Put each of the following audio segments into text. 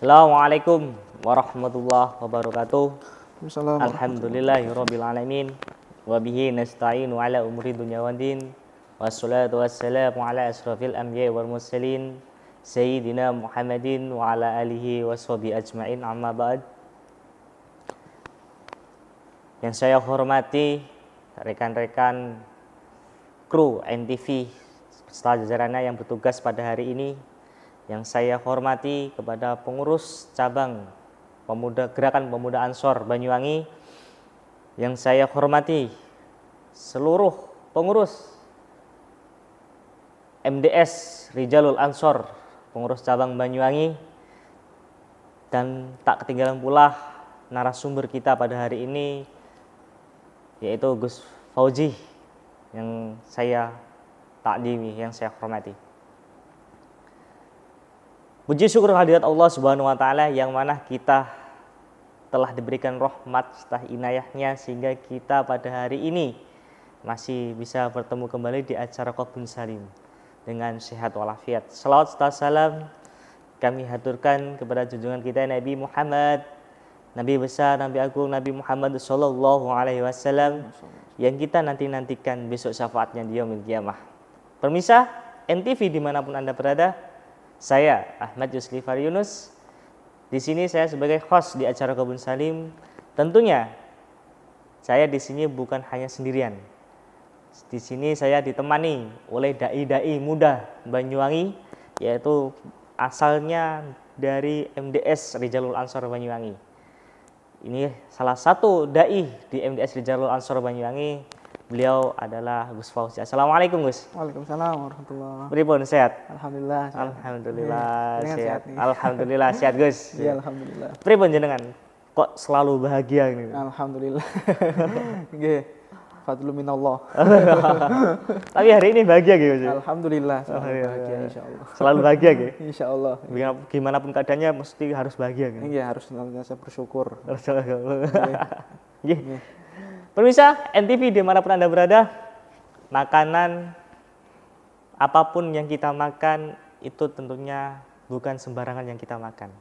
Assalamualaikum warahmatullahi wabarakatuh. Assalamualaikum. Alhamdulillahirabbil alamin wa bihi nasta'inu ala umuri dunya waddin. Wassalatu wassalamu ala asrofil anbiya'i wal mursalin sayyidina Muhammadin wa ala alihi washabihi ajmain, amma ba'd. Yang saya hormati rekan-rekan kru NTV serta jajarannya yang bertugas pada hari ini. Yang saya hormati kepada pengurus cabang Gerakan Pemuda Ansor Banyuwangi. Yang saya hormati seluruh pengurus MDS Rijalul Ansor, pengurus cabang Banyuwangi. Dan tak ketinggalan pula narasumber kita pada hari ini, yaitu Gus Fauzi, yang saya takdimi, yang saya hormati. Puji syukur hadirat Allah Subhanahu wa taala yang mana kita telah diberikan rahmat serta inayahnya sehingga kita pada hari ini masih bisa bertemu kembali di acara Qalbun Salim dengan sehat walafiat. Salawat serta salam kami haturkan kepada junjungan kita Nabi Muhammad, Nabi besar, Nabi agung, Nabi Muhammad sallallahu alaihi wasallam yang kita nantikan besok syafaatnya di yaumil qiyamah. Pemirsa NTV dimanapun Anda berada, saya Ahmad Yuslifar Yunus. Di sini saya sebagai host di acara Qalbun Salim. Tentunya saya di sini bukan hanya sendirian. Di sini saya ditemani oleh dai-dai muda Banyuwangi, yaitu asalnya dari MDS Rijalul Ansor Banyuwangi. Ini salah satu dai di MDS Rijalul Ansor Banyuwangi. Beliau adalah Gus Fauzi. Assalamualaikum Gus. Waalaikumsalam warahmatullahi. Pripun sehat? Alhamdulillah. Alhamdulillah sehat. Sehat. Alhamdulillah sehat Gus. Iya, alhamdulillah. Pripun jenengan? Kok selalu bahagia ini? Alhamdulillah. Nggih. Fadlu minallah. Tapi hari ini bahagia gitu. Alhamdulillah. Bahagia insyaallah. Selalu bahagia gitu. Insyaallah. Gimana pun keadaannya mesti harus bahagia gitu. Iya, harus senantiasa bersyukur. Nggih. Pemirsa NTV dimanapun Anda berada, makanan apapun yang kita makan itu tentunya bukan sembarangan yang kita makan.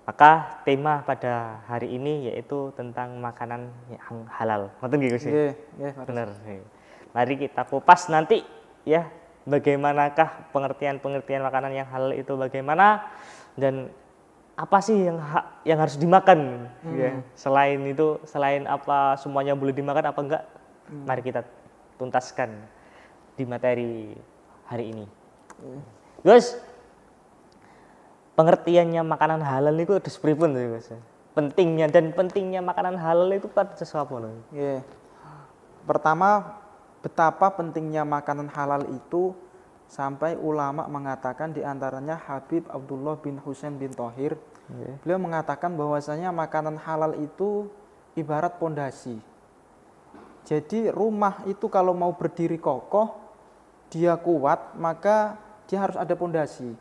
Maka tema pada hari ini yaitu tentang makanan yang halal. Ngoten nggih Gus? Nggih, benar. Mari kita kupas nanti ya, bagaimanakah pengertian makanan yang halal itu bagaimana, dan apa sih yang harus dimakan ya. Selain apa semuanya boleh dimakan apa enggak, mari kita tuntaskan di materi hari ini. Gus, pengertiannya makanan halal itu terus pripun tuh Gus? Pentingnya makanan halal itu pada sesuatu loh. Nggih. Pertama, betapa pentingnya makanan halal itu sampai ulama mengatakan, diantaranya Habib Abdullah bin Husain bin Thohir. Beliau mengatakan bahwasanya makanan halal itu ibarat pondasi. Jadi rumah itu kalau mau berdiri kokoh, dia kuat, maka dia harus ada pondasi.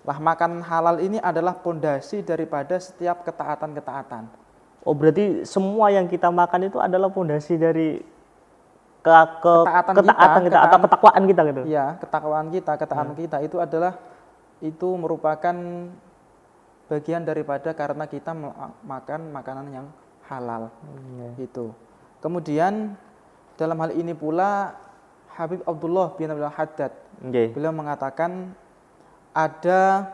Lah makanan halal ini adalah pondasi daripada setiap ketaatan-ketaatan. Oh, berarti semua yang kita makan itu adalah pondasi dari ketaatan kita atau ketakwaan kita gitu. Iya, ketakwaan kita, ketaatan kita itu merupakan bagian daripada karena kita makan makanan yang halal. Itu. Kemudian dalam hal ini pula Habib Abdullah bin Abdul Haddad, beliau mengatakan ada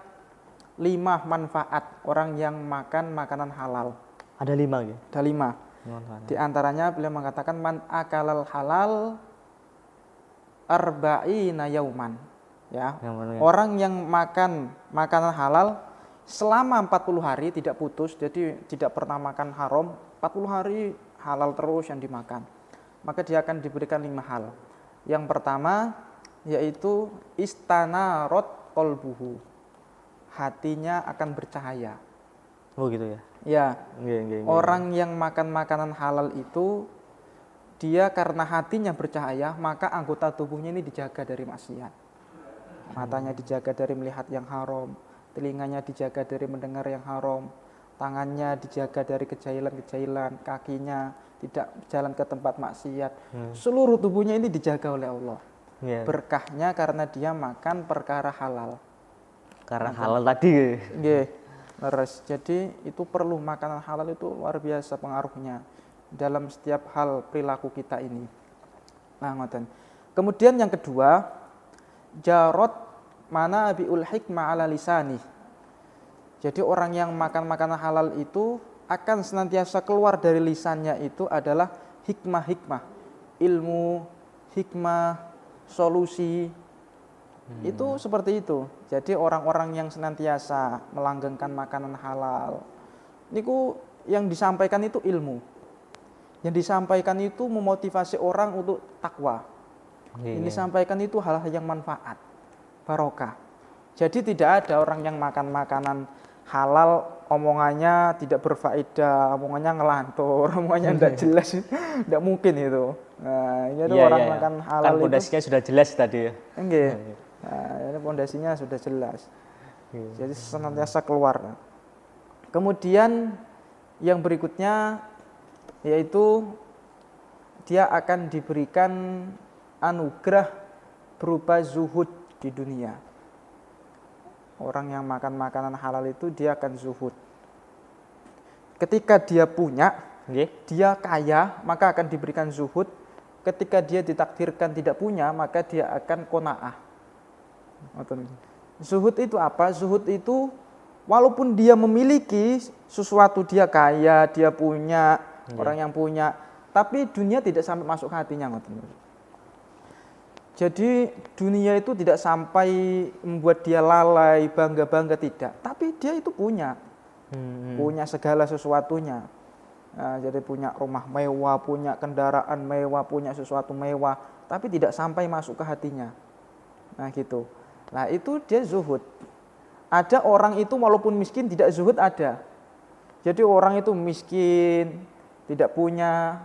5 manfaat orang yang makan makanan halal. Ada 5 gitu. Ada 5. Di antaranya beliau mengatakan man akalal halal arba'ina yauman. Ya. Orang yang makan makanan halal selama 40 hari tidak putus, jadi tidak pernah makan haram, 40 hari halal terus yang dimakan. Maka dia akan diberikan 5 hal. Yang pertama yaitu istanarot qalbuhu. Hatinya akan bercahaya. Oh gitu ya. Ya. Orang yang makan makanan halal itu dia karena hatinya bercahaya, maka anggota tubuhnya ini dijaga dari maksiat. Matanya dijaga dari melihat yang haram, telinganya dijaga dari mendengar yang haram, tangannya dijaga dari kejailan-kejailan, kakinya tidak jalan ke tempat maksiat. Seluruh tubuhnya ini dijaga oleh Allah. Berkahnya karena dia makan perkara halal. Karena halal tadi. Nggih. Leres. Jadi itu perlu makanan halal itu luar biasa pengaruhnya dalam setiap hal perilaku kita ini. Nah, ngoten. Kemudian yang kedua, jarot mana biul hikmah ala lisani. Jadi orang yang makan makanan halal itu akan senantiasa keluar dari lisannya itu adalah hikmah-hikmah, ilmu, hikmah, solusi. Itu seperti itu. Jadi orang-orang yang senantiasa melanggengkan makanan halal, niku yang disampaikan itu ilmu. Yang disampaikan itu memotivasi orang untuk takwa. Yang disampaikan itu hal-hal yang manfaat, barokah. Jadi tidak ada orang yang makan makanan halal omongannya tidak berfaedah, omongannya ngelantur, omongannya tidak jelas, tidak mungkin itu. Nah, ini ada orang makan halal kan pondasinya sudah jelas tadi ya. Enggak. Nah, ini pondasinya sudah jelas. Jadi senantiasa keluar. Kemudian yang berikutnya yaitu dia akan diberikan anugerah berupa zuhud di dunia. Orang yang makan makanan halal itu dia akan zuhud. Ketika dia punya, dia kaya, maka akan diberikan zuhud. Ketika dia ditakdirkan tidak punya, maka dia akan qanaah. Zuhud itu apa? Zuhud itu walaupun dia memiliki sesuatu, dia kaya, dia punya, orang yang punya, tapi dunia tidak sampai masuk ke hatinya. Jadi dunia itu tidak sampai membuat dia lalai, bangga-bangga, tidak. Tapi dia itu punya segala sesuatunya. Nah, jadi punya rumah mewah, punya kendaraan mewah, punya sesuatu mewah, tapi tidak sampai masuk ke hatinya. Nah gitu. Nah itu dia zuhud. Ada orang itu walaupun miskin tidak zuhud ada. Jadi orang itu miskin, tidak punya,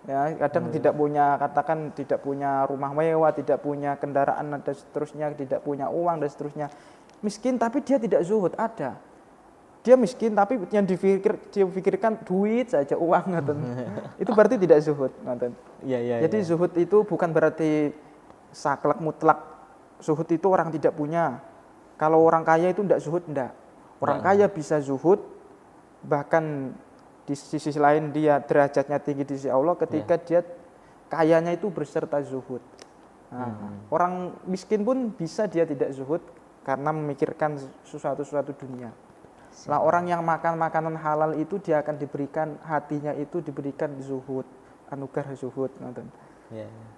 ya kadang tidak punya, katakan tidak punya rumah mewah, tidak punya kendaraan dan seterusnya, tidak punya uang dan seterusnya. Miskin tapi dia tidak zuhud ada. Dia miskin tapi yang dipikirkan duit saja, uang itu berarti tidak zuhud. Jadi zuhud itu bukan berarti saklek mutlak. Zuhud itu orang tidak punya. Kalau orang kaya itu tidak zuhud, tidak. Orang kaya bisa zuhud, bahkan di sisi lain dia derajatnya tinggi di sisi Allah ketika dia kayanya itu berserta zuhud. Nah, orang miskin pun bisa dia tidak zuhud karena memikirkan sesuatu dunia. Nah, orang yang makan makanan halal itu dia akan diberikan, hatinya itu diberikan zuhud, anugerah zuhud.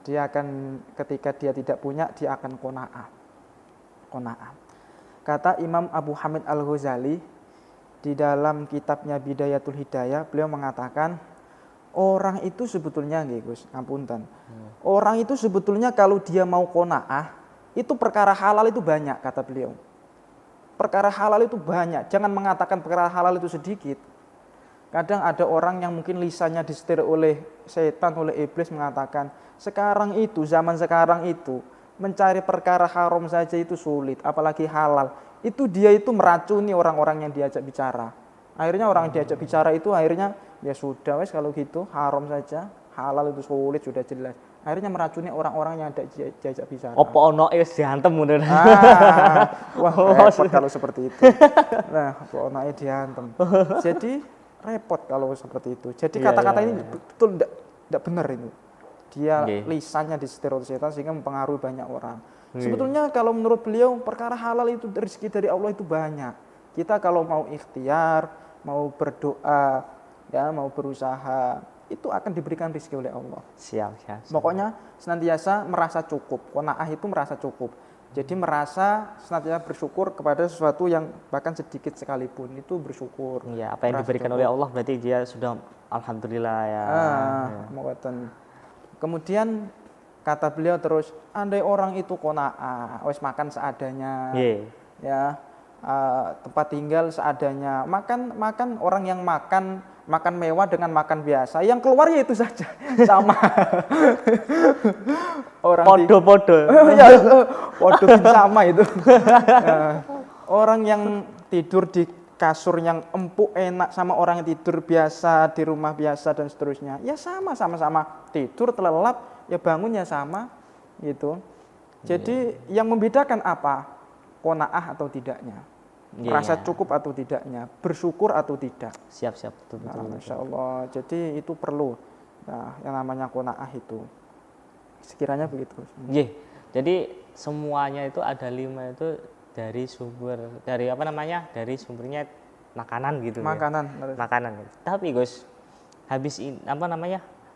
Dia akan, ketika dia tidak punya, dia akan qanaah. Kata Imam Abu Hamid Al-Ghazali di dalam kitabnya Bidayatul Hidayah, beliau mengatakan orang itu sebetulnya orang itu sebetulnya kalau dia mau qanaah, itu perkara halal itu banyak, kata beliau. Perkara halal itu banyak, jangan mengatakan perkara halal itu sedikit. Kadang ada orang yang mungkin lisannya disetir oleh setan, oleh iblis, mengatakan sekarang itu, zaman sekarang itu mencari perkara haram saja itu sulit, apalagi halal. Itu dia itu meracuni orang-orang yang diajak bicara. Akhirnya orang yang diajak bicara itu akhirnya ya sudah wes kalau gitu haram saja, halal itu sulit sudah jelas. Akhirnya meracuni orang-orang yang diajak bicara. Opo ono diantem ngono. Wah, repot kalau seperti itu. Nah, opo ono diantem. Jadi repot kalau seperti itu. Jadi kata-kata ini betul tidak benar itu. Dia lisannya disetir oleh setan sehingga mempengaruhi banyak orang. Sebetulnya kalau menurut beliau perkara halal itu rezeki dari Allah itu banyak. Kita kalau mau ikhtiar, mau berdoa, ya mau berusaha, itu akan diberikan rezeki oleh Allah. Siap. Pokoknya senantiasa merasa cukup. Qanaah itu merasa cukup. Jadi merasa senantiasa bersyukur kepada sesuatu yang bahkan sedikit sekalipun itu bersyukur. Iya, apa yang diberikan oleh Allah berarti dia sudah alhamdulillah ya. Kemudian kata beliau terus, andai orang itu qanaah, wis makan seadanya, ya tempat tinggal seadanya, makan orang yang makan mewah dengan makan biasa, yang keluar ya itu saja sama. Orang podo podo sama itu. Orang yang tidur di kasur yang empuk enak sama orang yang tidur biasa di rumah biasa dan seterusnya, ya sama-sama tidur terlelap, ya bangunnya sama gitu. Jadi yang membedakan apa? qanaah atau tidaknya, merasa cukup atau tidaknya, bersyukur atau tidak. Siap, betul. Masya Allah. Jadi itu perlu. Nah, yang namanya qanaah itu. Sekiranya begitu. Jadi semuanya itu ada 5 itu dari sumbernya makanan gitu. Makanan. Ya. Makanan. Tapi Gus,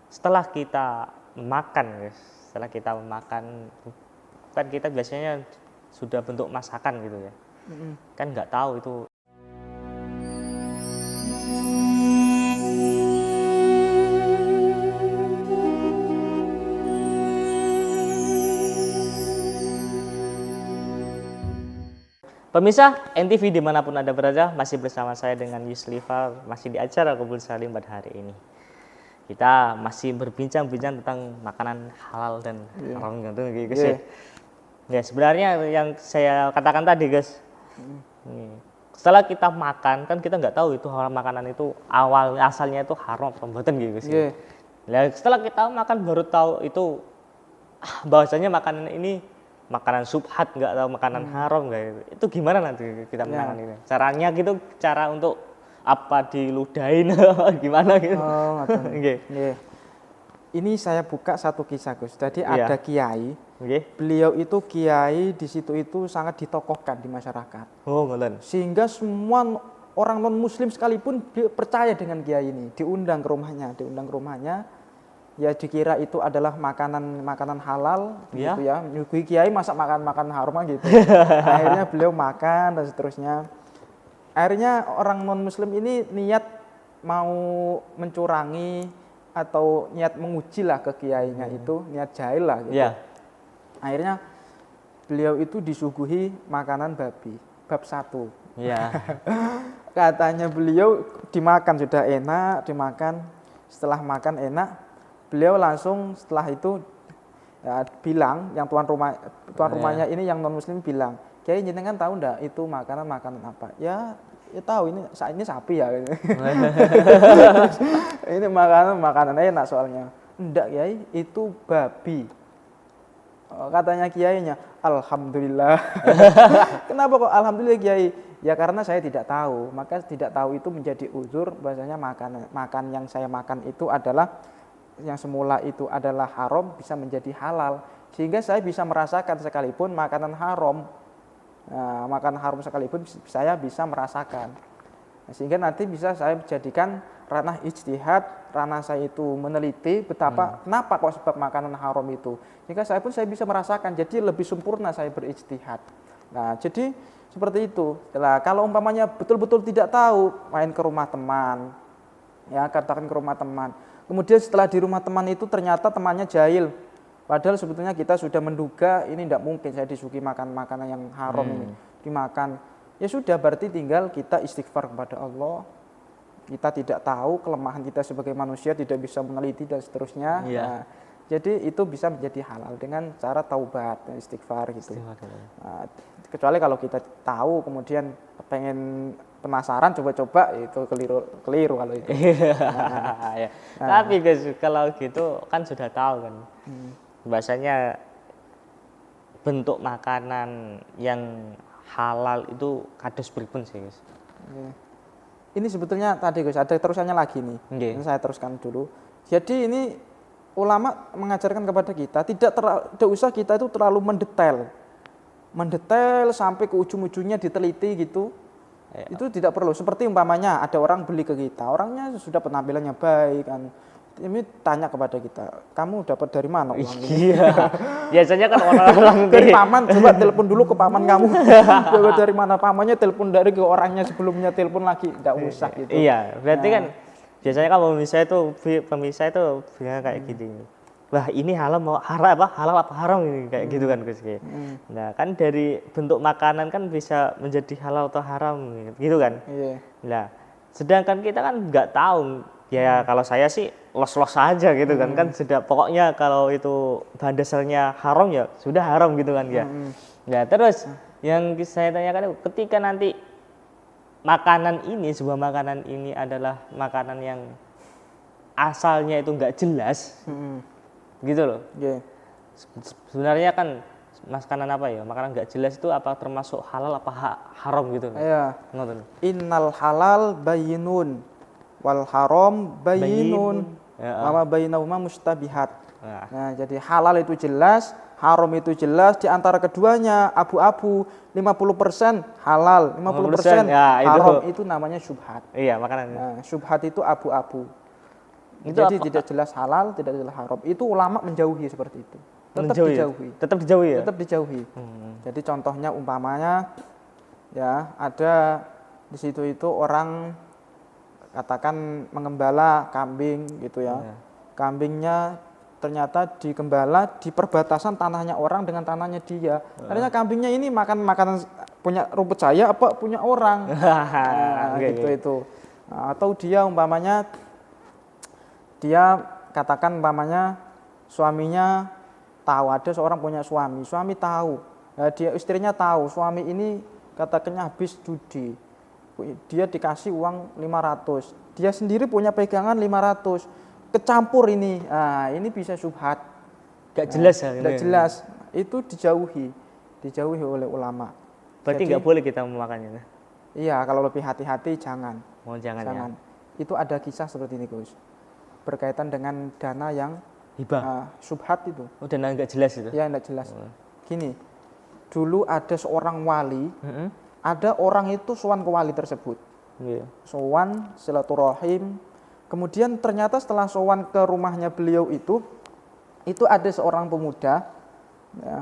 setelah kita makan, kan kita biasanya sudah bentuk masakan gitu ya. Kan nggak tahu itu. Pemirsa NTV dimanapun Anda berada, masih bersama saya dengan Yuslifa, masih di acara Kumpul Salim pada hari ini. Kita masih berbincang-bincang tentang makanan halal dan haram gitu guys. Ya, sebenarnya yang saya katakan tadi guys, setelah kita makan kan kita nggak tahu itu makanan itu asalnya itu haram atau mboten gitu guys. Nah, setelah kita makan baru tahu itu bahwasanya makanan ini makanan subhat, nggak tahu makanan haram nggak gitu. Itu gimana nanti kita menangani ini? Caranya gitu, cara untuk apa diludahin gimana gitu. Ini saya buka satu kisah Gus. Jadi ada kiai. Beliau itu kiai di situ itu sangat ditokohkan di masyarakat. Ngoten. Sehingga semua orang non muslim sekalipun percaya dengan kiai ini, diundang ke rumahnya. Ya dikira itu adalah makanan halal gitu ya. Nyuguhi kiai masa makan haram gitu. Akhirnya beliau makan dan seterusnya. Akhirnya orang non muslim ini niat mau mencurangi atau niat menguji lah ke kiainya itu, niat jahil lah gitu. Akhirnya beliau itu disuguhi makanan babi, bab 1. Katanya beliau dimakan sudah enak, setelah makan enak, beliau langsung setelah itu bilang, yang tuan rumahnya ini yang non muslim bilang, kiai jenengan tahu enggak itu makanan apa? Ya tahu, ini sapi ya. Ini makanan enak soalnya. Enggak kiai, itu babi. Katanya kiainya, alhamdulillah. Kenapa kok alhamdulillah kiai? Ya karena saya tidak tahu, maka tidak tahu itu menjadi uzur bahwasanya makan yang saya makan itu adalah yang semula itu adalah haram bisa menjadi halal, sehingga saya bisa merasakan sekalipun makanan haram. Nah, makanan haram sekalipun saya bisa merasakan. Nah, sehingga nanti bisa saya jadikan ranah ijtihad, ranah saya itu meneliti betapa kenapa kok sebab makanan haram itu. Sehingga saya bisa merasakan, jadi lebih sempurna saya berijtihad. Nah, jadi seperti itu. Nah, kalau umpamanya betul-betul tidak tahu, main ke rumah teman. Ya, katakan ke rumah teman. Kemudian setelah di rumah teman itu ternyata temannya jahil. Padahal sebetulnya kita sudah menduga ini tidak mungkin saya disuguhi makanan yang haram ini dimakan. Ya sudah, berarti tinggal kita istighfar kepada Allah. Kita tidak tahu kelemahan kita sebagai manusia, tidak bisa meneliti dan seterusnya. Nah, jadi itu bisa menjadi halal dengan cara taubat dan istighfar gitu. Nah, kecuali kalau kita tahu kemudian pengen penasaran coba-coba, itu keliru kalau itu. Tapi guys, kalau gitu kan sudah tahu kan. Bahasanya bentuk makanan yang halal itu kados pripun sih guys. Ini sebetulnya tadi guys ada terusannya lagi nih. Ini saya teruskan dulu. Jadi ini ulama mengajarkan kepada kita tidak usah kita itu terlalu mendetail sampai ke ujung-ujungnya diteliti gitu. Itu tidak perlu. Seperti umpamanya ada orang beli ke kita, orangnya sudah penampilannya baik kan. Ini tanya kepada kita, kamu dapat dari mana uang ini? Biasanya kan orang-orang dari paman, coba telepon dulu ke paman kamu. Coba dari mana pamannya, telepon dari ke orangnya sebelumnya, telepon lagi, tidak usah gitu. Berarti kan biasanya kan pemirsa itu bilang kayak gini. Wah, ini halal apa haram ini kayak gitu kan Gus. Nah, kan dari bentuk makanan kan bisa menjadi halal atau haram gitu kan. Nah, sedangkan kita kan nggak tahu. Ya kalau saya sih los-los saja gitu kan. Kan sudah pokoknya kalau itu bahan dasarnya haram ya sudah haram gitu kan ya. Nah, terus yang saya tanyakan ketika nanti sebuah makanan ini adalah makanan yang asalnya itu nggak jelas. Gitu loh. Sebenarnya kan makanan apa ya? Makanan nggak jelas itu apa termasuk halal apa haram gitu? Ya. Ngoten. Innal halal bayyinun wal haram bayyinun Ya. wa ma bainahuma mustabihat. Nah, Nah, jadi halal itu jelas, haram itu jelas, di antara keduanya abu-abu, 50% halal, 50% 50%, ya, itu. haram, itu namanya syubhat. iya makanan. Nah, syubhat itu abu-abu. Itu Jadi apa? tidak jelas halal, tidak jelas haram. Itu ulama menjauhi seperti itu. Tetap Menjauhi ya? dijauhi. Tetap dijauhi ya? Tetap dijauhi. Hmm. Jadi contohnya umpamanya ya ada di situ itu orang katakan mengembala kambing gitu ya. Ya. Kambingnya ternyata digembala di perbatasan tanahnya orang dengan tanahnya dia. Ternyata kambingnya ini makan makanan punya rumput saya apa punya orang. Nah, Oke, gitu oke. itu. Nah, atau dia umpamanya dia katakan umpamanya suaminya tahu ada seorang punya suami tahu. Nah, dia istrinya tahu suami ini katakannya habis judi. Dia dikasih uang 500. Dia sendiri punya pegangan 500. Kecampur ini. Nah, ini bisa syubhat. Gak jelas ya? Tidak jelas. Itu dijauhi oleh ulama. Berarti Jadi, nggak boleh kita memakannya. iya, kalau lebih hati-hati jangan. Oh jangan ya. Itu ada kisah seperti ini, Gus. Berkaitan dengan dana yang Hibah. syubhat itu. Oh dan nggak jelas itu. Ya, tidak jelas. Gini, dulu ada seorang wali, Mm-mm. ada orang itu sowan ke wali tersebut. Iya. Sowan, silaturahim. Kemudian ternyata setelah sowan ke rumahnya beliau itu ada seorang pemuda, ya,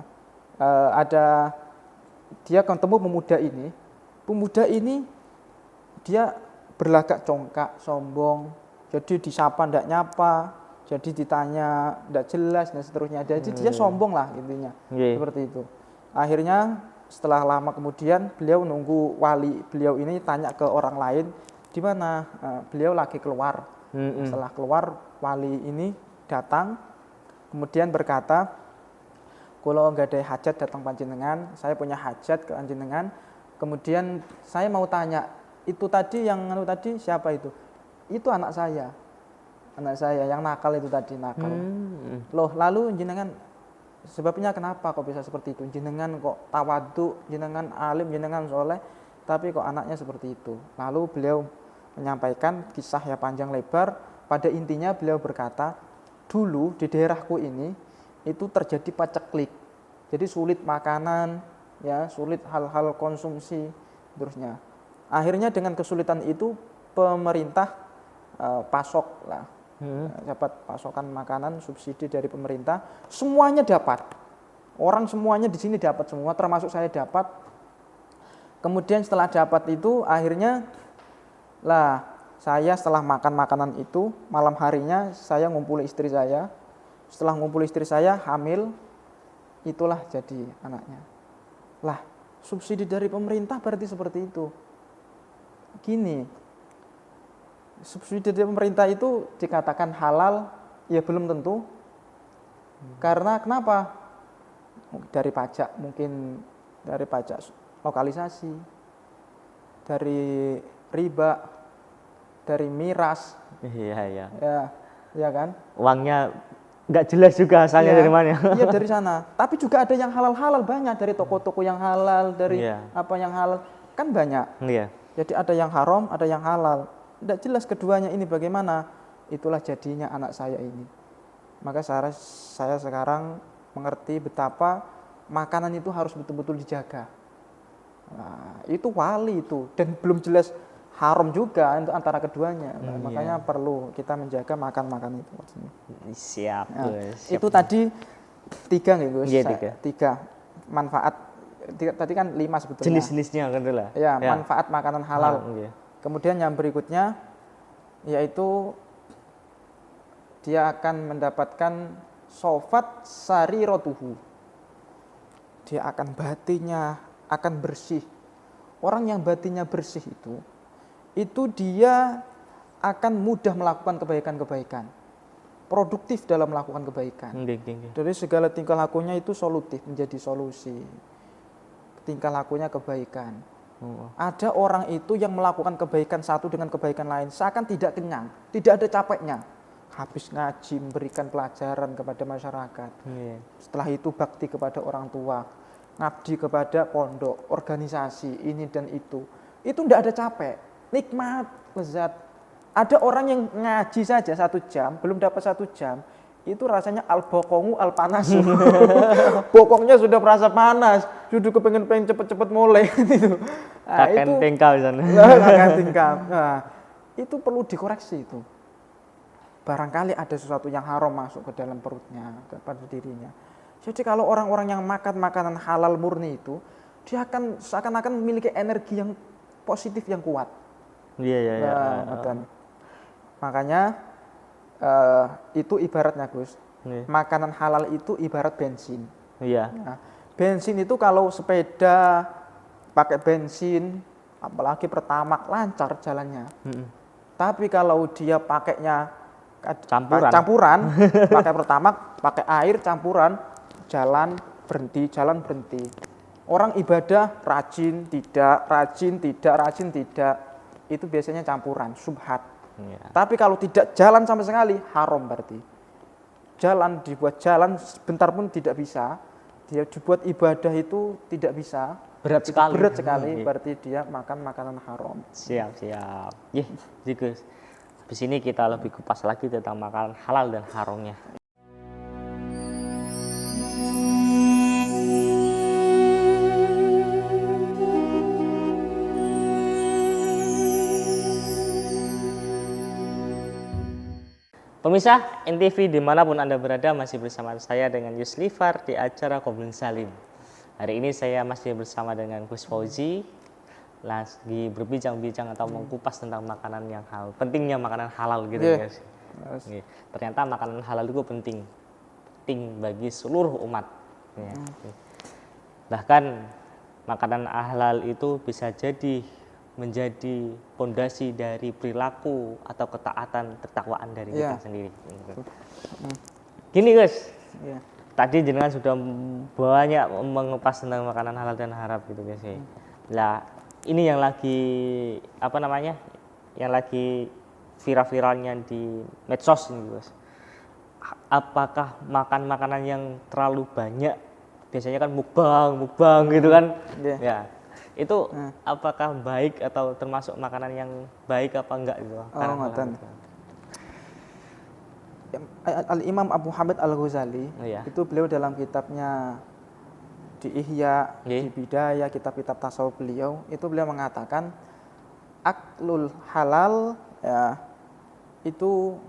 dia ketemu pemuda ini. Pemuda ini dia berlagak congkak, sombong, jadi disapa ndak nyapa, jadi ditanya ndak jelas dan seterusnya. Jadi dia sombong lah intinya, seperti itu. Akhirnya setelah lama kemudian beliau nunggu wali beliau ini tanya ke orang lain, di mana beliau lagi keluar. Setelah keluar wali ini datang, kemudian berkata, kalau nggak ada hajat datang panjenengan, saya punya hajat ke panjenengan. Kemudian saya mau tanya, itu tadi yang tadi siapa itu? Itu anak saya yang nakal itu tadi nakal. Loh, lalu jenengan sebabnya kenapa kok bisa seperti itu? Jenengan kok tawadhu, jenengan alim, jenengan soleh, tapi kok anaknya seperti itu. Lalu beliau menyampaikan kisah yang panjang lebar. Pada intinya beliau berkata, dulu di daerahku ini itu terjadi paceklik. Jadi sulit makanan, ya, sulit hal-hal konsumsi terusnya. Akhirnya dengan kesulitan itu pemerintah pasok lah. Dapat pasokan makanan subsidi dari pemerintah, semuanya dapat. Orang semuanya di sini dapat semua, termasuk saya dapat. Kemudian setelah dapat itu akhirnya lah saya setelah makan makanan itu malam harinya saya ngumpuli istri saya. Setelah ngumpuli istri saya hamil, itulah jadi anaknya. Lah, subsidi dari pemerintah berarti seperti itu. Gini, subsidi dari pemerintah itu dikatakan halal, ya belum tentu. Karena kenapa? Dari pajak, mungkin dari pajak lokalisasi, dari riba, dari miras. Iya. Ya kan? Uangnya nggak jelas juga asalnya dari mana. Iya, dari sana. Tapi juga ada yang halal-halal banyak, dari toko-toko yang halal, dari apa yang halal, kan banyak. Iya. Jadi ada yang haram, ada yang halal. Tidak jelas keduanya ini bagaimana. Itulah jadinya anak saya ini. Maka saya sekarang mengerti betapa makanan itu harus betul-betul dijaga. Nah, itu wali itu, dan belum jelas haram juga untuk antara keduanya. Makanya perlu kita menjaga makan itu. Siap. Itu tadi 3 nggih Gus? Iya, 3 manfaat. Tadi kan 5 sebetulnya. Jenis-jenisnya kan lah. Ya, manfaat makanan halal. Kemudian yang berikutnya yaitu dia akan mendapatkan sofat sarirotuhu. Dia akan batinnya akan bersih. Orang yang batinnya bersih itu dia akan mudah melakukan kebaikan-kebaikan. Produktif dalam melakukan kebaikan. Dari segala tingkah lakunya itu solutif, menjadi solusi. Tingkah lakunya kebaikan. Ada orang itu yang melakukan kebaikan satu dengan kebaikan lain, seakan tidak kenyang, tidak ada capeknya. habis ngaji memberikan pelajaran kepada masyarakat. Iya. Setelah itu bakti kepada orang tua, ngabdi kepada pondok, organisasi ini dan itu tidak ada capek, nikmat, lezat. Ada orang yang ngaji saja 1 jam, belum dapat 1 jam, itu rasanya al-bokongu al-panasu. Bokongnya sudah merasa panas, sudah pengen cepet-cepet mulai. Gitu. Nah, Kakek tingkah di sana. Nah, itu perlu dikoreksi itu. Barangkali ada sesuatu yang haram masuk ke dalam perutnya, kepada dirinya. Jadi kalau orang-orang yang makan makanan halal murni itu, dia akan seakan-akan memiliki energi yang positif yang kuat. Iya. Makanya itu ibaratnya Gus, makanan halal itu ibarat bensin. Iya. Nah, bensin itu kalau sepeda pakai bensin, apalagi pertamax lancar jalannya. Tapi kalau dia pakainya campuran pakai pertamax, pakai air campuran, jalan berhenti. Orang ibadah rajin tidak, itu biasanya campuran, syubhat. Ya. Tapi kalau tidak jalan sama sekali, haram berarti. Dibuat jalan sebentar pun tidak bisa. Dia dibuat ibadah itu tidak bisa. Berat sekali. Berarti dia makan makanan haram. Siap. Gus. Habis ini kita lebih kupas lagi tentang makanan halal dan haramnya. Pemirsa NTV dimanapun Anda berada, masih bersama saya dengan Yuslifar di acara Qoblun Salim. Hari ini saya masih bersama dengan Gus Fauzi, lagi berbincang-bincang atau mengkupas tentang makanan yang halal, pentingnya makanan halal gitu guys. Ternyata makanan halal itu penting bagi seluruh umat. Bahkan makanan halal itu bisa menjadi pondasi dari perilaku atau ketaatan ketakwaan dari kita sendiri. Gini guys, tadi jenengan sudah banyak mengupas tentang makanan halal dan haram gitu guys. Lah ini yang lagi yang lagi viral-viralnya di medsos ini guys. Apakah makan makanan yang terlalu banyak, biasanya kan mukbang gitu kan? Ya. Itu apakah baik atau termasuk makanan yang baik apa enggak gitu? Al-Imam Abu Hamid Al-Ghazali itu beliau dalam kitabnya di Ihya, di Bidayah, kitab-kitab tasawuf beliau, itu beliau mengatakan aklul halal itu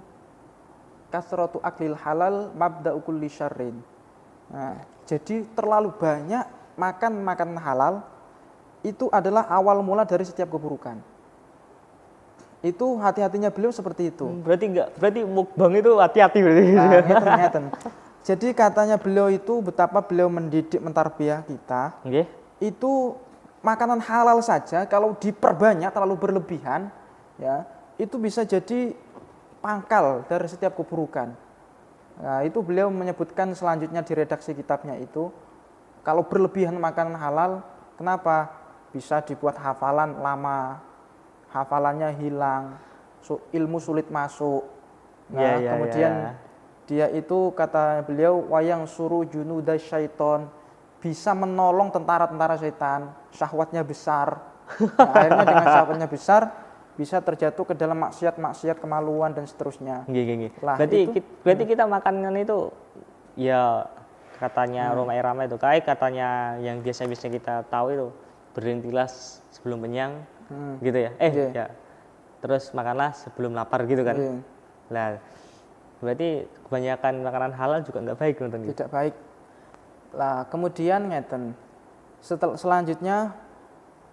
kasratu aklil halal mabda'u kulli syarrin. Nah, jadi terlalu banyak makan makanan halal itu adalah awal mula dari setiap keburukan. Itu hati-hatinya beliau seperti itu. Berarti mukbang itu hati-hati berarti. Ngeten. Jadi katanya beliau itu betapa beliau mendidik mentarbiyah kita. Itu makanan halal saja kalau diperbanyak terlalu berlebihan, ya, itu bisa jadi pangkal dari setiap keburukan. Nah, itu beliau menyebutkan selanjutnya di redaksi kitabnya itu, kalau berlebihan makanan halal, kenapa? Bisa dibuat hafalan lama, hafalannya hilang, ilmu sulit masuk. Nah, kemudian dia itu kata beliau wayang suruh junuda syaiton, bisa menolong tentara-tentara setan, syahwatnya besar. Nah, akhirnya dengan syahwatnya besar bisa terjatuh ke dalam maksiat-maksiat, kemaluan dan seterusnya. Berarti kita makannya itu ya katanya ramai-ramai itu kayak katanya yang biasa-biasa kita tahu itu berhentilah sebelum kenyang gitu ya. Ya. Terus makanlah sebelum lapar gitu kan. Nah, berarti kebanyakan makanan halal juga nggak baik nonton gitu. Tidak baik. Lah, kemudian ngeten. Selanjutnya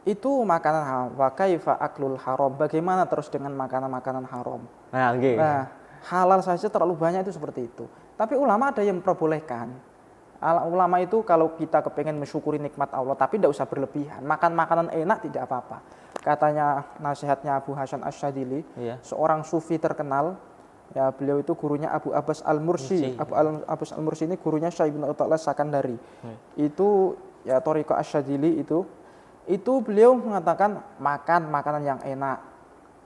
itu makanan halal. Wa kaifa aklul haram? Bagaimana terus dengan makanan-makanan haram? Nah, halal saja terlalu banyak itu seperti itu. Tapi ulama ada yang memperbolehkan. Ulama itu kalau kita kepengen mensyukuri nikmat Allah tapi tidak usah berlebihan, makan makanan enak tidak apa-apa. Katanya nasihatnya Abu Hasan Asy-Syadzili, seorang sufi terkenal, ya beliau itu gurunya Abu Abbas Al-Mursi. Abu Abbas Al-Mursi ini gurunya Syekh Ibnu Athaillah Sakandari. Itu ya thariqah Asy-Syadzili itu beliau mengatakan makan makanan yang enak.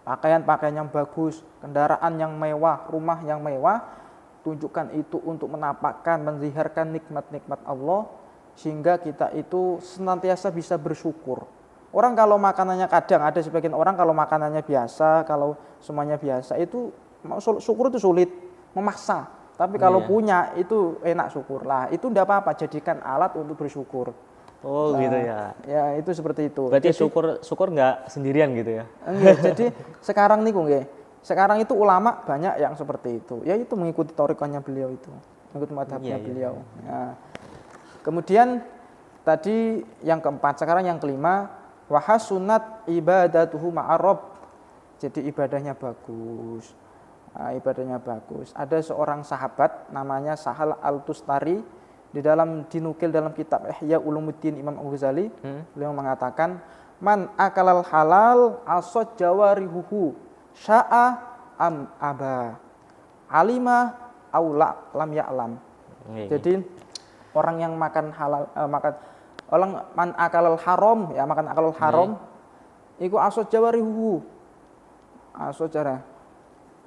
pakaian-pakaian yang bagus, kendaraan yang mewah, rumah yang mewah, tunjukkan itu untuk menampakkan, menziharkan nikmat-nikmat Allah, sehingga kita itu senantiasa bisa bersyukur. Orang kalau makanannya, kadang ada sebagian orang kalau makanannya biasa, kalau semuanya biasa, itu syukur itu sulit, memaksa. Tapi kalau punya itu enak syukur lah, itu tidak apa-apa, jadikan alat untuk bersyukur. Oh gitu ya. Ya itu seperti itu. Berarti syukur nggak sendirian gitu ya? Jadi sekarang nih nggih, sekarang itu ulama banyak yang seperti itu. Ya itu mengikuti thariqahnya beliau itu, mengikuti madhabnya beliau. Ya. Kemudian tadi yang keempat, sekarang yang kelima, wahasunat ibadatuhu ma'arob. Jadi ibadahnya bagus. Nah, ibadahnya bagus. Ada seorang sahabat namanya Sahal Al-Tustari, di dalam dinukil dalam kitab Ihya Ulumuddin Imam Al-Ghazali, beliau mengatakan, man akalal halal asad jawarihuhu sya'a am aba alima aula lam ya'lam. Jadi orang yang makan halal, orang man akalal haram, ya makan akalal haram, iku asad jawarihuhu asad jara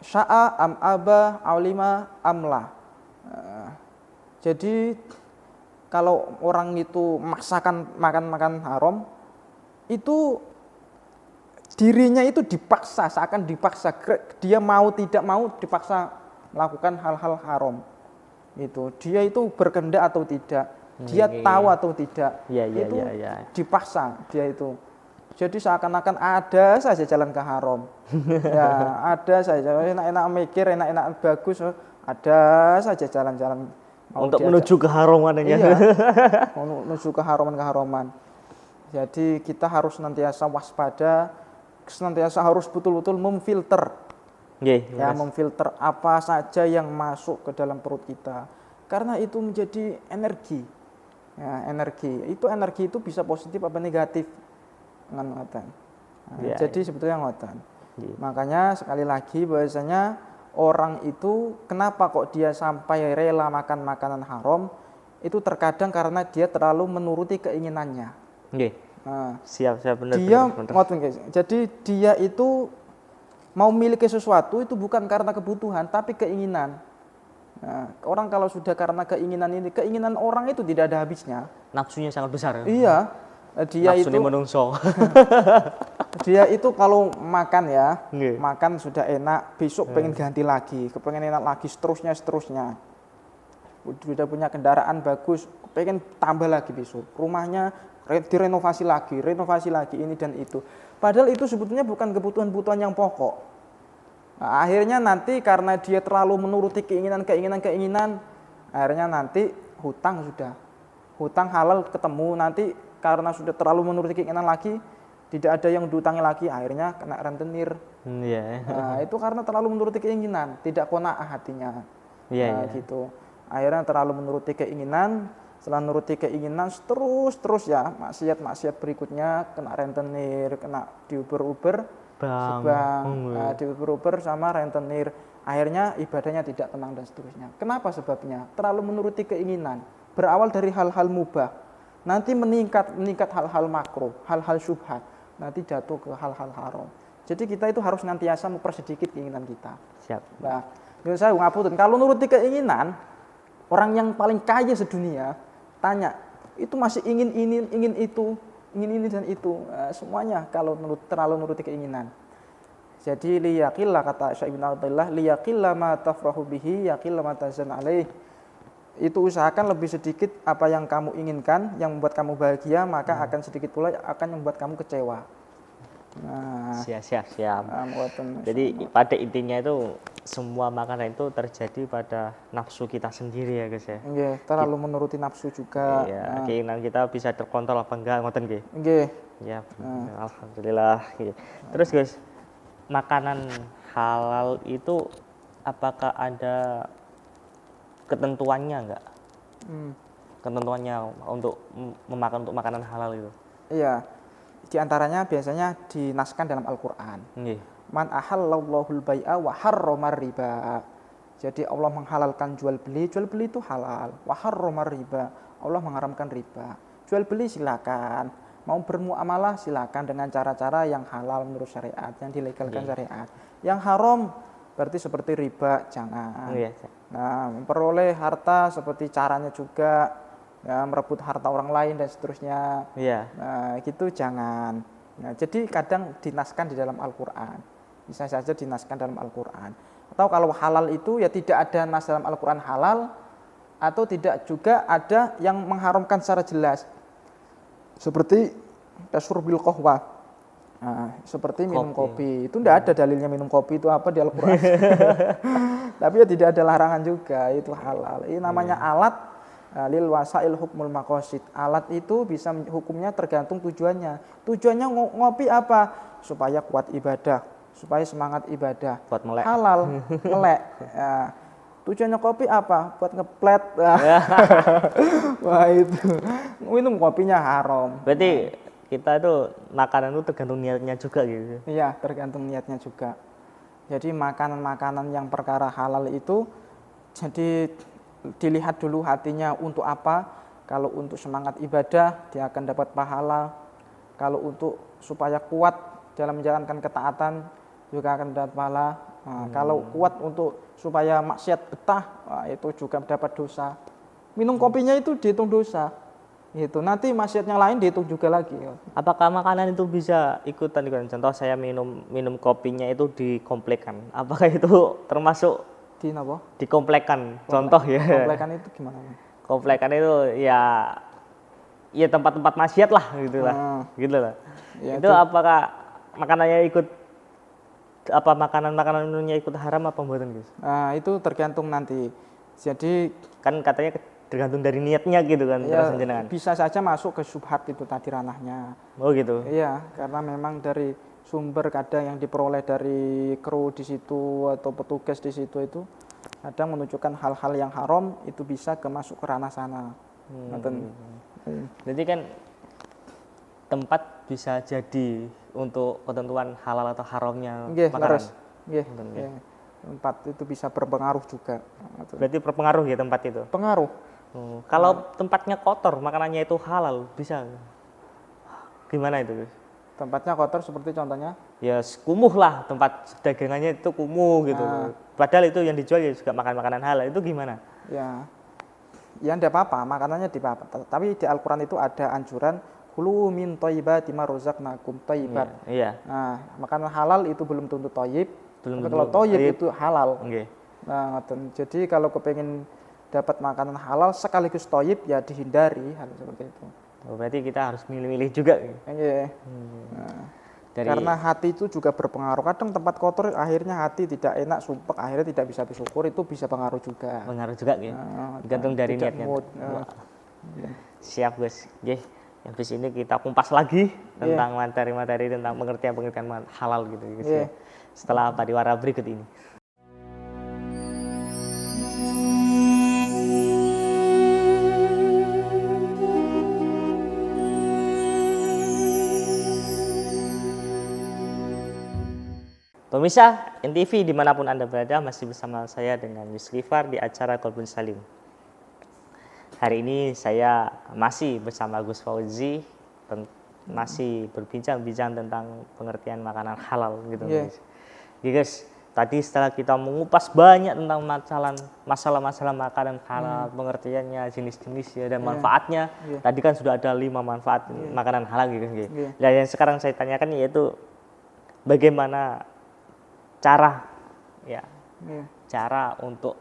sya'a am aba alima amla. Jadi kalau orang itu maksakan makan haram, itu dirinya itu dipaksa, seakan dipaksa, dia mau tidak mau dipaksa melakukan hal-hal haram. Itu dia itu berkehendak atau tidak, dia tahu atau tidak, itu dipaksa dia itu. Jadi seakan-akan ada saja jalan ke haram, ya ada saja, enak-enak mikir, enak-enak bagus, ada saja jalan-jalan. Untuk menuju keharaman ya. Iya, menuju keharaman. Jadi kita harus senantiasa waspada, senantiasa harus betul-betul memfilter. Memfilter apa saja yang masuk ke dalam perut kita. Karena itu menjadi energi. Ya, energi itu bisa positif apa negatif. Jadi sebetulnya ngoten. Makanya sekali lagi bahwasanya orang itu kenapa kok dia sampai rela makan makanan haram, itu terkadang karena dia terlalu menuruti keinginannya. Siap benar. Jadi dia itu mau memiliki sesuatu itu bukan karena kebutuhan tapi keinginan. Nah, orang kalau sudah karena keinginan orang itu tidak ada habisnya. Nafsunya sangat besar. Iya. Dia nafsu itu menungso. Dia itu kalau makan makan sudah enak, besok pengen ganti lagi, kepengen enak lagi, seterusnya. Sudah punya kendaraan bagus, pengen tambah lagi besok. Rumahnya direnovasi lagi ini dan itu. Padahal itu sebetulnya bukan kebutuhan yang pokok. Nah, akhirnya nanti karena dia terlalu menuruti keinginan, akhirnya nanti hutang halal ketemu, nanti karena sudah terlalu menuruti keinginan lagi, tidak ada yang diutangi lagi, akhirnya kena rentenir. Nah, itu karena terlalu menuruti keinginan, tidak qanaah hatinya. Gitu. Akhirnya terlalu menuruti keinginan, setelah menuruti keinginan terus ya, maksiat berikutnya kena rentenir, kena diuber-uber, diuber-uber sama rentenir. Akhirnya ibadahnya tidak tenang dan seterusnya. Kenapa sebabnya? Terlalu menuruti keinginan. Berawal dari hal-hal mubah. Nanti meningkat hal-hal makruh, hal-hal syubhat, nanti jatuh ke hal-hal haram. Jadi kita itu harus nantiasa mempersedikit keinginan kita. Siap. Nah, saya ngapunten, kalau nuruti keinginan, orang yang paling kaya sedunia tanya, itu masih ingin itu, ingin ini dan itu, semuanya kalau terlalu nuruti keinginan. Jadi liyaqillah, kata Syekh Ibnu Athaillah, liyaqillah ma tafrahu bihi, yaqillah ma tazan alaih. Itu usahakan lebih sedikit apa yang kamu inginkan, yang membuat kamu bahagia, maka akan sedikit pula akan membuat kamu kecewa. Nah, siap. Jadi pada intinya itu semua makanan itu terjadi pada nafsu kita sendiri ya guys ya. Terlalu menuruti nafsu juga. Keinginan kita bisa terkontrol apa enggak, ngoten nggih. Ya, alhamdulillah. Terus guys, makanan halal itu apakah ada ketentuannya enggak? Ketentuannya untuk makanan halal itu? Iya. Di antaranya biasanya dinaskan dalam Al-Qur'an. Man ahallallahu al-bai'a wa harramar riba. Jadi Allah menghalalkan jual beli itu halal. Wa harramar riba. Allah mengharamkan riba. Jual beli silakan, Mau bermuamalah silakan dengan cara-cara yang halal menurut syariat, yang dilegalkan syariat. Yang haram berarti seperti riba, jangan. Nah, memperoleh harta seperti caranya juga, ya, merebut harta orang lain dan seterusnya. Nah, gitu jangan. Nah, jadi kadang dinaskan di dalam Al-Quran. Bisa saja dinaskan dalam Al-Quran. Atau kalau halal itu ya tidak ada nas dalam Al-Quran halal, atau tidak juga ada yang mengharamkan secara jelas. Seperti kasurbil qahwa, seperti minum kopi. Itu tidak ada dalilnya minum kopi itu apa di Al-Quran. Tapi ya tidak ada larangan juga, itu halal. Ini namanya alat lil wasail hukmul maqasid. Alat itu bisa hukumnya tergantung tujuannya. Tujuannya ngopi apa? Supaya kuat ibadah, supaya semangat ibadah. Buat melek. Halal, melek. Ya. Tujuannya kopi apa? Buat ngeplet. Wah itu minum kopinya haram. Berarti kita itu makanan itu tergantung niatnya juga gitu. Iya, tergantung niatnya juga. Jadi makanan-makanan yang perkara halal itu jadi dilihat dulu hatinya untuk apa. Kalau untuk semangat ibadah dia akan dapat pahala. Kalau untuk supaya kuat dalam menjalankan ketaatan juga akan dapat pahala. Nah, kalau kuat untuk supaya maksiat betah, itu juga dapat dosa. Minum kopinya itu dihitung dosa. Itu nanti maksiatnya lain dihitung juga lagi. Apakah makanan itu bisa ikutan? Contoh saya minum kopinya itu dikomplekkan. Apakah itu termasuk dikomplekkan? Contoh ya. Komplekkan itu gimana? Komplekkan itu ya tempat-tempat maksiat lah gitulah. Gitu lah. Ya, itu apakah makanannya ikut makanan minumnya ikut haram apa mboten, Gus? Nah, itu tergantung nanti. Jadi kan katanya tergantung dari niatnya gitu kan, ya, bisa saja masuk ke syubhat itu tadi ranahnya. Oh gitu. Iya, karena memang dari sumber kadang yang diperoleh dari kru di situ atau petugas di situ itu kadang menunjukkan hal-hal yang haram, itu bisa masuk ke ranah sana. Jadi kan tempat bisa jadi untuk ketentuan halal atau haramnya makanan. Tempat itu bisa berpengaruh juga. Berarti berpengaruh ya tempat itu? Pengaruh. Kalau tempatnya kotor, makanannya itu halal, bisa? Gimana itu? Tempatnya kotor seperti contohnya? Ya kumuh lah, tempat dagangannya itu kumuh gitu. Padahal itu yang dijual ya juga makanan halal, itu gimana? Ya tidak apa-apa, makanannya tidak apa-apa. Tapi di Al-Quran itu ada anjuran kulu min thayyibati ma razaqnakum thayyibat. Nah, makanan halal itu belum tentu thayyib. Kalau thayyib itu halal. Nah, jadi kalau kepengin dapat makanan halal sekaligus thayyib ya dihindari hal seperti itu. Berarti kita harus milih-milih juga. Karena hati itu juga berpengaruh. Kadang tempat kotor akhirnya hati tidak enak, sumpek, akhirnya tidak bisa bersyukur, itu bisa pengaruh juga. Gitu. Gantung dari niatnya. Siap, Gus. Habis ini kita kumpas lagi tentang materi-materi tentang pengertian-pengertian halal gitu. Setelah pariwara berikut ini. Pemirsa NTV dimanapun Anda berada, masih bersama saya dengan Yusrifar di acara Qalbun Salim. Hari ini saya masih bersama Gus Fauzi, masih berbincang-bincang tentang pengertian makanan halal gitu. Guys, tadi setelah kita mengupas banyak tentang masalah-masalah makanan halal, pengertiannya, jenis-jenisnya dan manfaatnya. Tadi kan sudah ada 5 manfaat makanan halal gitu. Nah, yang sekarang saya tanyakan yaitu bagaimana cara untuk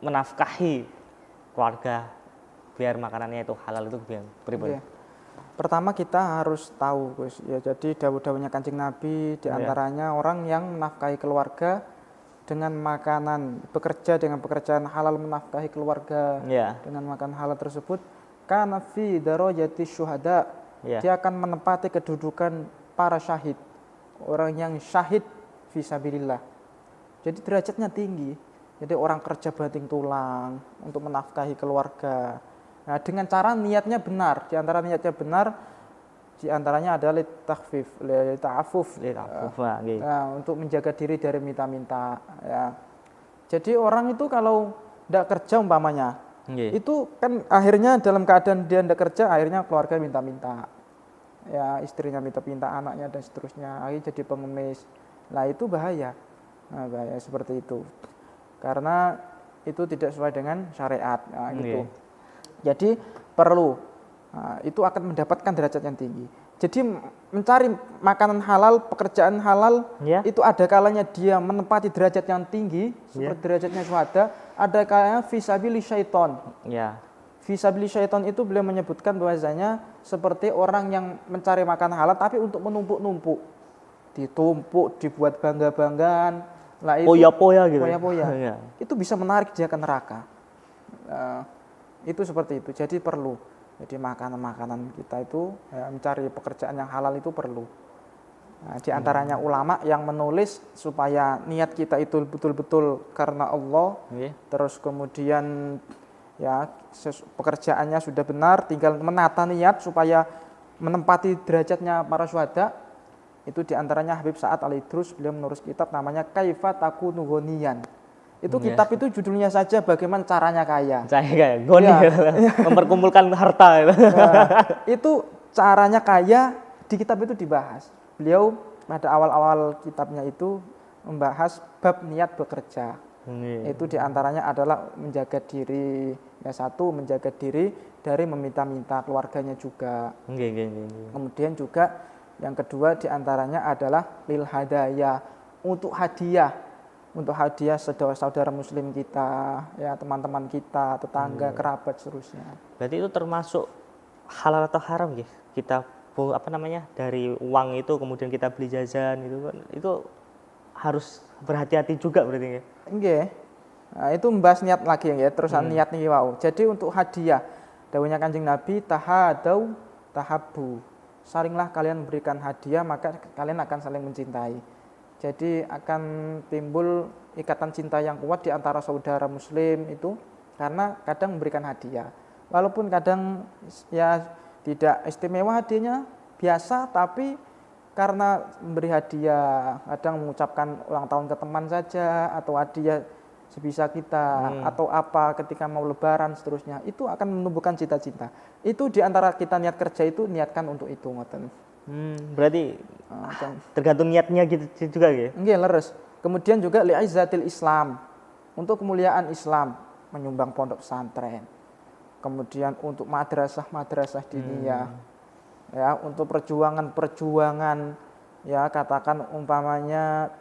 menafkahi keluarga biar makanannya itu halal itu pribadi. Pertama kita harus tahu, Gus. Ya, jadi dawuh-dawuhnya Kanjeng Nabi diantaranya orang yang menafkahi keluarga dengan makanan, bekerja dengan pekerjaan halal menafkahi keluarga dengan makan halal tersebut, kana fi darajati syuhada. Dia akan menempati kedudukan para syahid, orang yang syahid fisabilillah. Jadi derajatnya tinggi. Jadi orang kerja banting tulang untuk menafkahi keluarga. Nah, dengan cara niatnya benar. Di antara niatnya benar, di antaranya adalah takhfif, ta'afuf. Untuk menjaga diri dari minta-minta. Ya. Jadi orang itu kalau tidak kerja umpamanya, itu kan akhirnya dalam keadaan dia tidak kerja, akhirnya keluarga minta-minta. ya istrinya minta anaknya dan seterusnya, akhirnya jadi pengemis. Lah itu bahaya. Nah, bahaya seperti itu. Karena itu tidak sesuai dengan syariat. Nah, gitu. Jadi perlu itu akan mendapatkan derajat yang tinggi. Jadi mencari makanan halal, pekerjaan halal itu ada kalanya dia menempati derajat yang tinggi seperti derajatnya syuhada, ada kalanya fisabili syaiton. Fisabili syaiton itu beliau menyebutkan bahwasanya seperti orang yang mencari makanan halal tapi untuk menumpuk-numpuk. Ditumpuk, dibuat bangga-banggaan. Lah itu poya-poya gitu. Poya-poya. Itu bisa menarik dia ke neraka. Itu seperti itu. Jadi perlu. Jadi makanan-makanan kita itu mencari pekerjaan yang halal itu perlu. Nah, di antaranya ulama yang menulis supaya niat kita itu betul-betul karena Allah. Terus kemudian ya pekerjaannya sudah benar, tinggal menata niat supaya menempati derajatnya para syuhada. Itu diantaranya Habib Sa'ad Al-Idrus, beliau menulis kitab namanya Kaifa Takunu Ghaniyan. Itu kitab itu judulnya saja bagaimana caranya kaya. Goni, memperkumpulkan harta. Itu caranya kaya di kitab itu dibahas. Beliau pada awal-awal kitabnya itu membahas bab niat bekerja. Itu diantaranya adalah menjaga diri, ya satu menjaga diri dari meminta-minta keluarganya juga. Kemudian juga yang kedua diantaranya adalah lil hadaya, untuk hadiah saudara-saudara muslim kita, ya teman-teman kita, tetangga, kerabat seterusnya. Berarti itu termasuk halal atau haram ya? Kita dari uang itu kemudian kita beli jajan itu harus berhati-hati juga berarti ya? Nggih. Nah, itu membahas niat lagi ya, terusan niat nih wow. Jadi untuk hadiah, dawuhnya Kanjeng Nabi tahadau tahabbu. Saringlah kalian memberikan hadiah maka kalian akan saling mencintai. Jadi akan timbul ikatan cinta yang kuat di antara saudara muslim itu karena kadang memberikan hadiah. Walaupun kadang ya tidak istimewa hadiahnya, biasa, tapi karena memberi hadiah, kadang mengucapkan ulang tahun ke teman saja atau hadiah sebisa kita atau apa ketika mau lebaran seterusnya, itu akan menumbuhkan cita-cita. Itu di antara kita niat kerja itu niatkan untuk itu ngoten. Berarti tergantung niatnya gitu juga ya? Nggih, leres. Kemudian juga li'izzatil Islam, untuk kemuliaan Islam, menyumbang pondok pesantren. Kemudian untuk madrasah diniyah. Ya, untuk perjuangan ya katakan umpamanya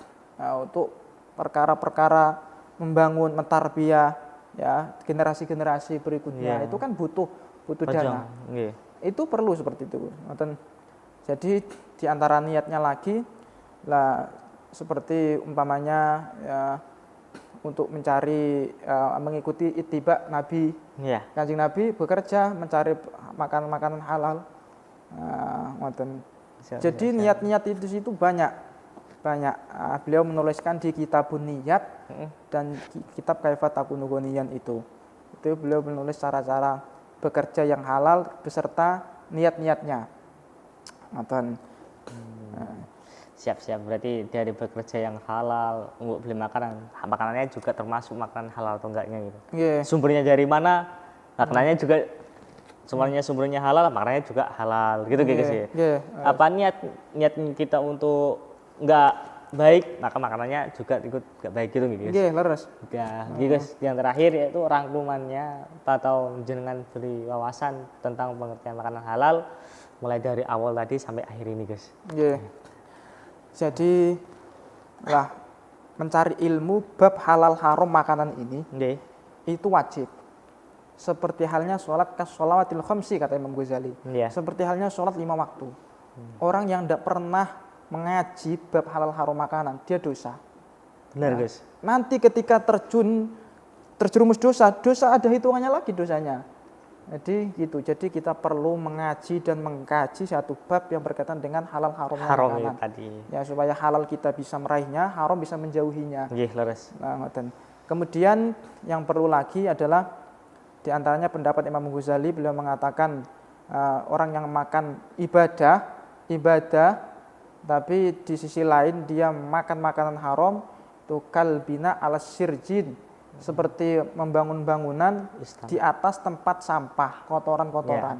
untuk perkara-perkara membangun mentarbiyah ya generasi-generasi berikutnya, itu kan butuh dana. Itu perlu seperti itu. Jadi di antara niatnya lagi lah seperti umpamanya ya untuk mencari mengikuti ittiba Nabi. Kanjeng Nabi bekerja mencari makanan-makanan halal. Jadi niat-niat itu banyak. Beliau menuliskan di Kitabun Niyat dan kitab Kaifa Takunu Ghaniyan itu beliau menulis cara-cara bekerja yang halal beserta niat-niatnya. Siap. Berarti dari bekerja yang halal untuk beli makanannya juga termasuk makanan halal atau enggaknya gitu. Sumbernya dari mana, makanannya juga sumbernya halal, makanannya juga halal gitu sih. Apa niat kita untuk enggak baik, maka makanannya juga ikut enggak baik gitu guys. Leres. Ya, guys, yang terakhir yaitu rangkumannya atau jenengan beri wawasan tentang pengertian makanan halal mulai dari awal tadi sampai akhir ini, guys. Jadi mencari ilmu bab halal haram makanan ini itu wajib. Seperti halnya sholat kasolawatil khamsi kata Imam Ghazali. Seperti halnya sholat 5 waktu. Orang yang tidak pernah mengaji bab halal haram makanan, dia dosa. Benar, guys. Nanti ketika terjerumus dosa ada hitungannya lagi dosanya. Jadi gitu. Jadi kita perlu mengaji dan mengkaji satu bab yang berkaitan dengan halal haramnya makanan. Ya supaya halal kita bisa meraihnya, haram bisa menjauhinya. Leres. Kemudian yang perlu lagi adalah di antaranya pendapat Imam Ghazali, beliau mengatakan orang yang makan ibadah tapi di sisi lain dia makan makanan haram itu kalbina ala sirjin, seperti membangun bangunan di atas tempat sampah, kotoran-kotoran.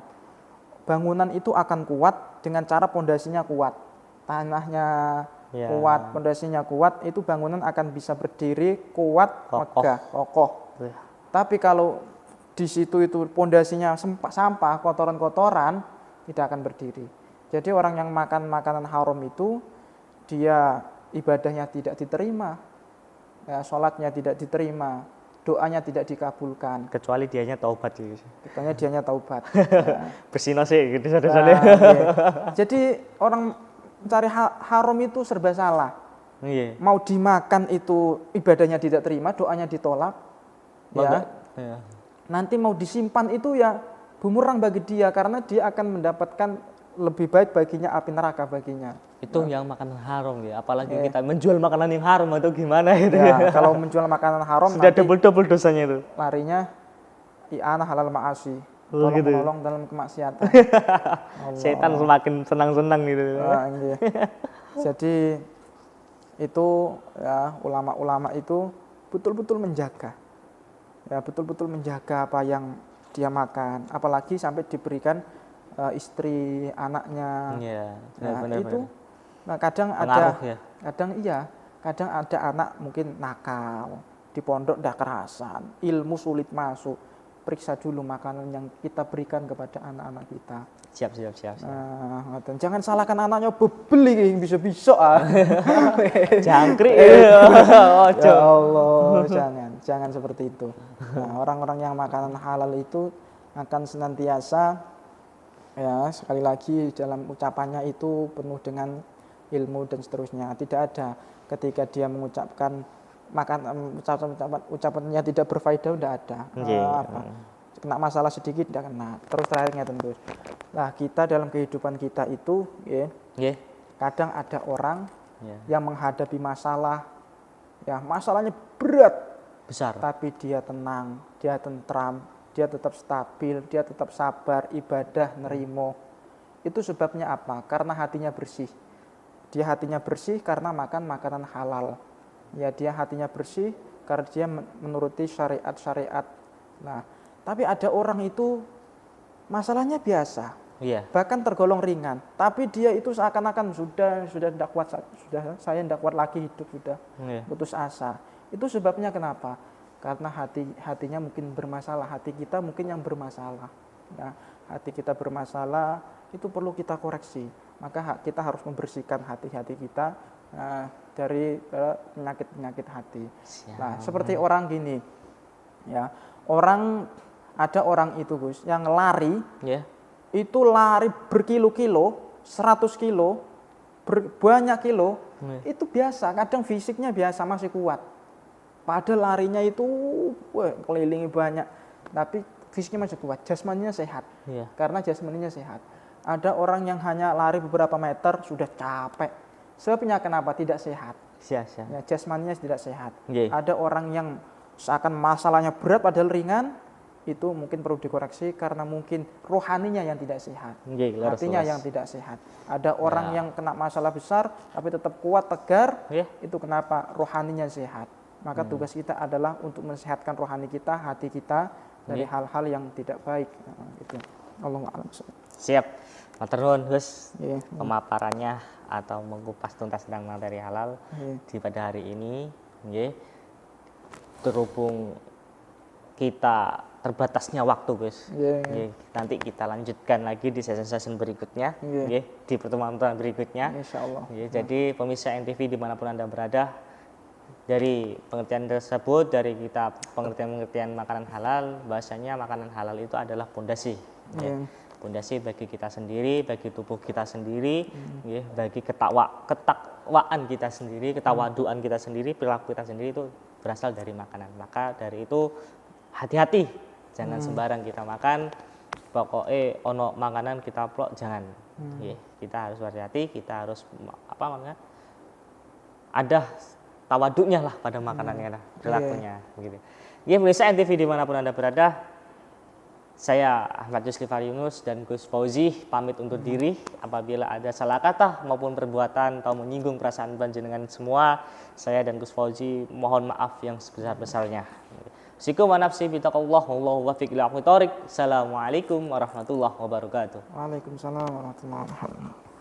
bangunan itu akan kuat dengan cara pondasinya kuat. Tanahnya kuat, pondasinya kuat, itu bangunan akan bisa berdiri kuat, megah, kokoh. Tapi kalau di situ itu pondasinya sampah, kotoran-kotoran, tidak akan berdiri. Jadi orang yang makan makanan haram itu dia ibadahnya tidak diterima, ya, sholatnya tidak diterima, doanya tidak dikabulkan. Kecuali dianya taubat sih. Kecuali dianya taubat. Bersino sih gitu sadar-sadar. Jadi orang mencari haram itu serba salah. Iya. Mau dimakan itu ibadahnya tidak terima, doanya ditolak. Ya. Nanti mau disimpan itu ya bumerang bagi dia karena dia akan mendapatkan lebih baik baginya api neraka baginya. Itu yang makanan haram ya, apalagi kita menjual makanan yang haram atau gimana gitu ya. Kalau menjual makanan haram sudah double dosanya itu. Larinya i'anah halal ma'asi. Tolong dalam kemaksiatan. Setan semakin senang-senang gitu. Iya. Jadi itu ya ulama-ulama itu betul-betul menjaga. Ya, betul-betul menjaga apa yang dia makan, apalagi sampai diberikan istri, anaknya. Iya, benar, itu. Nah, kadang ada anak mungkin nakal, di pondok dah kerasan, ilmu sulit masuk. Periksa dulu makanan yang kita berikan kepada anak-anak kita. Siap. Nah, jangan salahkan anaknya bebeli yang bisa-bisa. Jangkrik. Ya Allah, jangan seperti itu. Nah, orang-orang yang makanan halal itu akan senantiasa, ya sekali lagi dalam ucapannya itu penuh dengan ilmu dan seterusnya. Tidak ada ketika dia mengucapkan ucapannya tidak berfaedah, tidak ada. Kena masalah sedikit tidak kena. Terus terakhirnya tentu. Nah, kita dalam kehidupan kita itu, kadang ada orang yang menghadapi masalah, ya masalahnya berat, besar, tapi dia tenang, dia tentram, dia tetap stabil, dia tetap sabar, ibadah, nerimo. Itu sebabnya apa? Karena hatinya bersih. Dia hatinya bersih karena makan makanan halal. Ya, dia hatinya bersih karena dia menuruti syariat-syariat. Nah, tapi ada orang itu masalahnya biasa. Bahkan tergolong ringan, tapi dia itu seakan-akan sudah tidak kuat, saya tidak kuat lagi hidup, sudah putus asa. Itu sebabnya kenapa? Karena hatinya mungkin bermasalah, hati kita mungkin yang bermasalah. Nah, hati kita bermasalah itu perlu kita koreksi. Maka kita harus membersihkan hati-hati kita dari penyakit-penyakit hati. Nah, seperti orang gini, ya ada orang itu Gus yang lari, itu lari berkilo-kilo, 100 kilo, banyak kilo, itu biasa. Kadang fisiknya biasa masih kuat. Padahal larinya itu kelilingi banyak, tapi fisiknya masih kuat, jasmaninya sehat. Karena jasmaninya sehat. Ada orang yang hanya lari beberapa meter sudah capek. Sebabnya kenapa? Tidak sehat. Ya, jasmaninya tidak sehat. Ada orang yang seakan masalahnya berat padahal ringan, itu mungkin perlu dikoreksi karena mungkin rohaninya yang tidak sehat. Hatinya yang tidak sehat. Ada orang yang kena masalah besar tapi tetap kuat, tegar, itu kenapa? Rohaninya sehat. Maka tugas kita adalah untuk mensehatkan rohani kita, hati kita dari hal-hal yang tidak baik. Gitu. Allahu a'lam. Siap. Matur nuwun Gus, pemaparannya atau mengupas tuntas tentang materi halal di pada hari ini. Berhubung kita terbatasnya waktu Gus, nanti kita lanjutkan lagi di sesi-sesi berikutnya, di pertemuan berikutnya. Insyaallah. Jadi pemirsa NTV dimanapun Anda berada, dari pengertian tersebut, dari kita pengertian makanan halal, bahasanya makanan halal itu adalah pondasi. Pondasi bagi kita sendiri, bagi tubuh kita sendiri, bagi ketakwaan kita sendiri, ketawaduan kita sendiri, perilaku kita sendiri itu berasal dari makanan. Maka dari itu hati-hati, jangan sembarang kita makan. Pokoknya ono makanan kita plok jangan. Kita harus hati-hati, kita harus ada tawaduknya lah pada makanannya, perilakunya. Gitu. Pemirsa NTV dimanapun Anda berada. Saya Ahmad Yusrifar Yunus dan Gus Fauzi pamit undur diri. Apabila ada salah kata maupun perbuatan atau menyinggung perasaan panjenengan semua, saya dan Gus Fauzi mohon maaf yang sebesar-besarnya. Sikum wa nafsi bitaqallah wallahu wafiq ila aqwamit thoriq. Assalamualaikum warahmatullahi wabarakatuh. Waalaikumsalam warahmatullahi wabarakatuh.